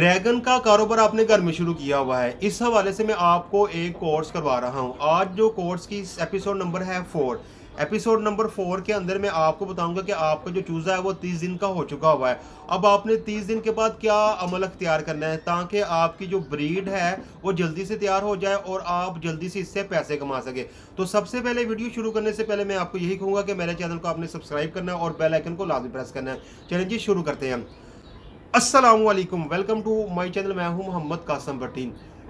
Dragon का कारोबार आपने घर में शुरू किया हुआ है, इस हवाले से मैं आपको एक कोर्स करवा रहा हूँ। आज जो कोर्स की एपिसोड नंबर है 4। एपिसोड नंबर 4 के अंदर मैं आपको बताऊंगा कि आपका जो चूज़ा है वो 30 दिन का हो चुका हुआ है। अब आपने 30 दिन के बाद क्या अमल अख्तियार करना है ताकि आपकी जो ब्रीड है वो जल्दी से तैयार हो जाए और आप जल्दी से इससे पैसे कमा सके। तो सबसे पहले वीडियो शुरू करने से पहले मैं आपको यही कहूँगा कि मेरे चैनल को आपने सब्सक्राइब करना है और बेल आइकन को लाजमी प्रेस करना है। चलिए जी शुरू करते हैं। अस्सलामुअलैकुम, वेलकम टू माय चैनल। मैं हूं मोहम्मद कासम भट्टी।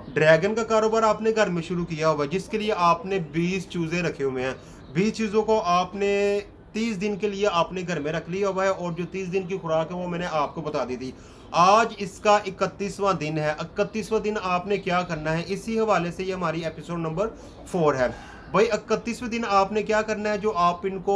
ड्रैगन का कारोबार आपने घर में शुरू किया हुआ है, जिसके लिए आपने 20 चूजे रखे हुए हैं। 20 चूज़ों को आपने 30 दिन के लिए आपने घर में रख लिया हुआ है और जो 30 दिन की खुराक है वो मैंने आपको बता दी थी। आज इसका 31वां दिन है। 31वां दिन आपने क्या करना है, इसी हवाले से ये हमारी एपिसोड नंबर 4 है। भाई 31वें दिन आपने क्या करना है, जो आप इनको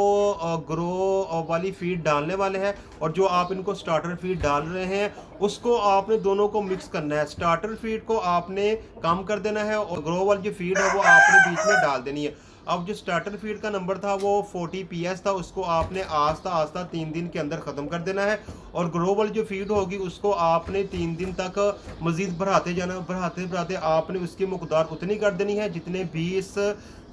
ग्रो वाली फीड डालने वाले हैं और जो आप इनको स्टार्टर फीड डाल रहे हैं उसको आपने दोनों को मिक्स करना है। स्टार्टर फीड को आपने कम कर देना है और ग्रो वाली जो फीड है वो आपने बीच में डाल देनी है। अब जो स्टार्टर फीड का नंबर था वो 40 PS था, उसको आपने आस्ता आस्ता 3 दिन के अंदर ख़त्म कर देना है और ग्रो वाली जो फीड होगी उसको आपने 3 दिन तक मज़ीद बढ़ाते जाना। बढ़ाते बढ़ाते आपने उसकी मकदार उतनी कर देनी है जितने 20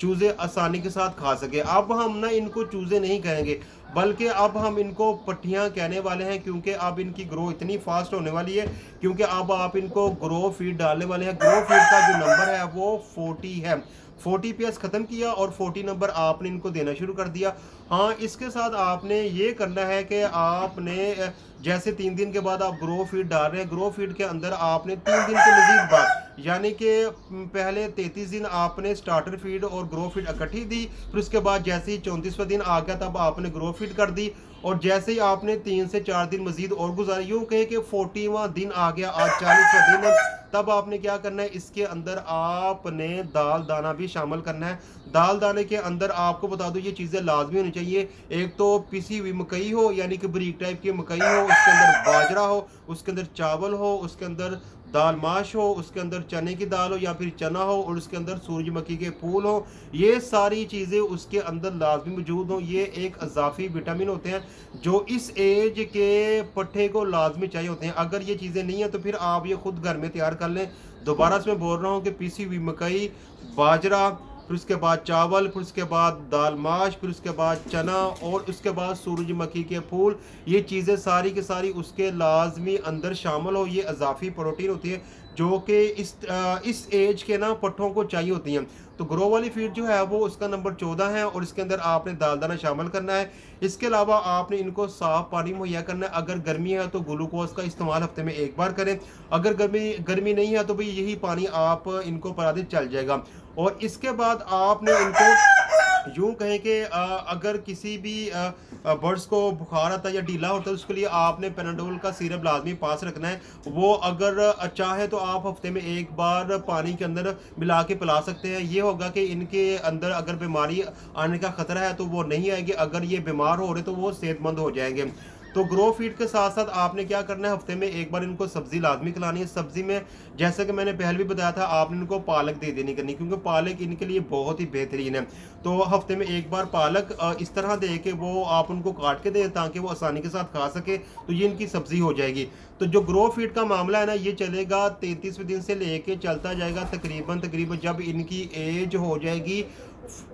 चूज़े आसानी के साथ खा सके। अब हम ना इनको चूज़े नहीं कहेंगे बल्कि अब हम इनको पट्टियाँ कहने वाले हैं, क्योंकि अब इनकी ग्रो इतनी फास्ट होने वाली है, क्योंकि अब आप इनको ग्रो फीड डालने वाले हैं। ग्रो फीड का जो नंबर है वो 40 है। 40 PS ख़त्म किया और 40 नंबर आपने इनको देना शुरू कर दिया। हाँ, इसके साथ आपने ये करना है कि आपने जैसे 3 दिन के बाद आप ग्रो फीड डाल रहे हैं, ग्रो फीड के अंदर आपने 3 दिन के मजीद बाद यानी कि पहले 33 दिन आपने स्टार्टर फीड और ग्रो फीड इकट्ठी दी। फिर उसके बाद जैसे ही 34वां दिन आ गया तब आपने ग्रो फीड कर दी और जैसे ही आपने 3 से 4 दिन मजीद और गुजारे, यूँ कहे कि 40वां दिन आ गया, आज 40वां दिन, तब आपने क्या करना है, इसके अंदर आपने दाल दाना भी शामिल करना है। दाल दाने के अंदर आपको बता दूं ये चीज़ें लाजमी होनी चाहिए। एक तो पिसी हुई मकई हो यानी कि बारीक टाइप की मकई हो, उसके अंदर बाजरा हो, उसके अंदर चावल हो, उसके अंदर दाल माश हो, उसके अंदर चने की दाल हो या फिर चना हो और उसके अंदर सूरजमुखी के फूल हो। ये सारी चीज़ें उसके अंदर लाजमी मौजूद हो। ये एक अजाफी विटामिन होते हैं जो इस एज के पट्टे को लाजमी चाहिए होते हैं। अगर ये चीज़ें नहीं हैं तो फिर आप ये खुद घर में तैयार कर लें। दोबारा से मैं बोल रहा हूँ कि पीसी हुई मकई, बाजरा, फिर उसके बाद चावल, फिर उसके बाद दाल माश, फिर उसके बाद चना और उसके बाद सूरजमुखी के फूल, ये चीज़ें सारी की सारी उसके लाजमी अंदर शामिल हो। ये अजाफी प्रोटीन होती है जो कि इस एज के ना पट्ठों को चाहिए होती हैं। तो ग्रो वाली फीड जो है वो उसका नंबर 14 है और इसके अंदर आपने दाल दाना शामिल करना है। इसके अलावा आपने इनको साफ़ पानी मुहैया करना है। अगर गर्मी है तो ग्लूकोज का इस्तेमाल हफ्ते में एक बार करें। अगर गर्मी गर्मी नहीं है तो भाई यही पानी आप इनको पिला दें, चल जाएगा। और इसके बाद आपने इनको यूँ कहें कि अगर किसी भी बर्ड्स को बुखार आता है या ढीला होता है उसके लिए आपने पेनाडोल का सिरप लाजमी पास रखना है। वो अगर चाहे तो आप हफ्ते में एक बार पानी के अंदर मिला के पिला सकते हैं। ये होगा कि इनके अंदर अगर बीमारी आने का खतरा है तो वो नहीं आएगी, अगर ये बीमार हो रहे तो वो सेहतमंद हो जाएंगे। तो ग्रो फीड के साथ साथ आपने क्या करना है, हफ्ते में एक बार इनको सब्जी लाजमी खिलानी है। सब्जी में जैसे कि मैंने पहले भी बताया था, आपने इनको पालक दे देनी करनी, क्योंकि पालक इनके लिए बहुत ही बेहतरीन है। तो हफ्ते में एक बार पालक इस तरह दे के वो आप उनको काट के दें ताकि वो आसानी के साथ खा सके, तो ये इनकी सब्जी हो जाएगी। तो जो ग्रो फीड का मामला है ना, ये चलेगा 33वें दिन से लेके चलता जाएगा तकरीबन तकरीबन जब इनकी एज हो जाएगी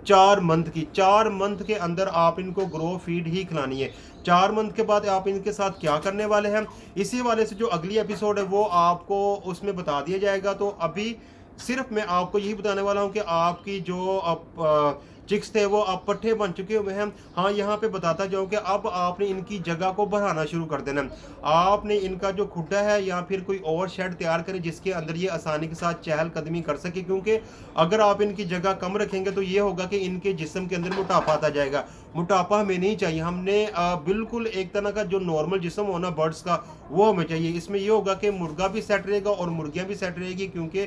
4 मंथ की। 4 मंथ के अंदर आप इनको ग्रो फीड ही खिलानी है। 4 मंथ के बाद आप इनके साथ क्या करने वाले हैं, इसी वाले से जो अगली एपिसोड है वो आपको उसमें बता दिया जाएगा। तो अभी सिर्फ मैं आपको यही बताने वाला हूँ कि आपकी जो चिक्स थे वो अब पट्ठे बन चुके हुए हैं। हाँ, यहाँ पे बताता जाऊँ कि अब आपने इनकी जगह को बढ़ाना शुरू कर देना। आपने इनका जो खुड्डा है या फिर कोई और शेड तैयार करें जिसके अंदर ये आसानी के साथ चहलकदमी कर सके, क्योंकि अगर आप इनकी जगह कम रखेंगे तो ये होगा कि इनके जिस्म के अंदर मोटापा आता जाएगा। मोटापा हमें नहीं चाहिए, हमने बिल्कुल एक तरह का जो नॉर्मल जिस्म होना बर्ड्स का वो हमें चाहिए। इसमें ये होगा कि मुर्गा भी सेट रहेगा और मुर्गियाँ भी सेट रहेगी, क्योंकि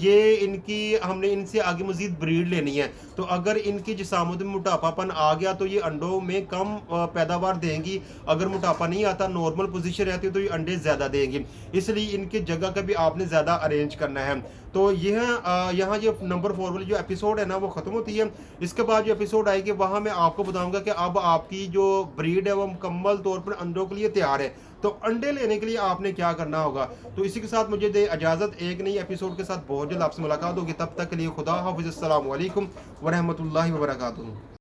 ये इनकी हमने इनसे आगे मजीद ब्रीड लेनी है। तो अगर इनकी जिस्मात में मोटापापन आ गया तो ये अंडों में कम पैदावार देंगी। अगर मोटापा नहीं आता, नॉर्मल पोजीशन रहती है, तो ये अंडे ज़्यादा देंगी। इसलिए इनकी जगह का भी आपने ज़्यादा अरेंज करना है। तो यह यहाँ जो नंबर 4 वाली जो एपिसोड है ना वो ख़त्म होती है। इसके बाद जो एपिसोड आएगी वहाँ मैं आपको बताऊंगा कि अब आपकी जो ब्रीड है वो मुकम्मल तौर पर अंडों के लिए तैयार है। तो अंडे लेने के लिए आपने क्या करना होगा। तो इसी के साथ मुझे दे इजाज़त, एक नई एपिसोड के साथ बहुत जल्द आपसे मुलाकात होगी। तब तक के लिए खुदा हाफिज़, अस्सलाम वालेकुम व रहमतुल्लाहि व बरकातुहू।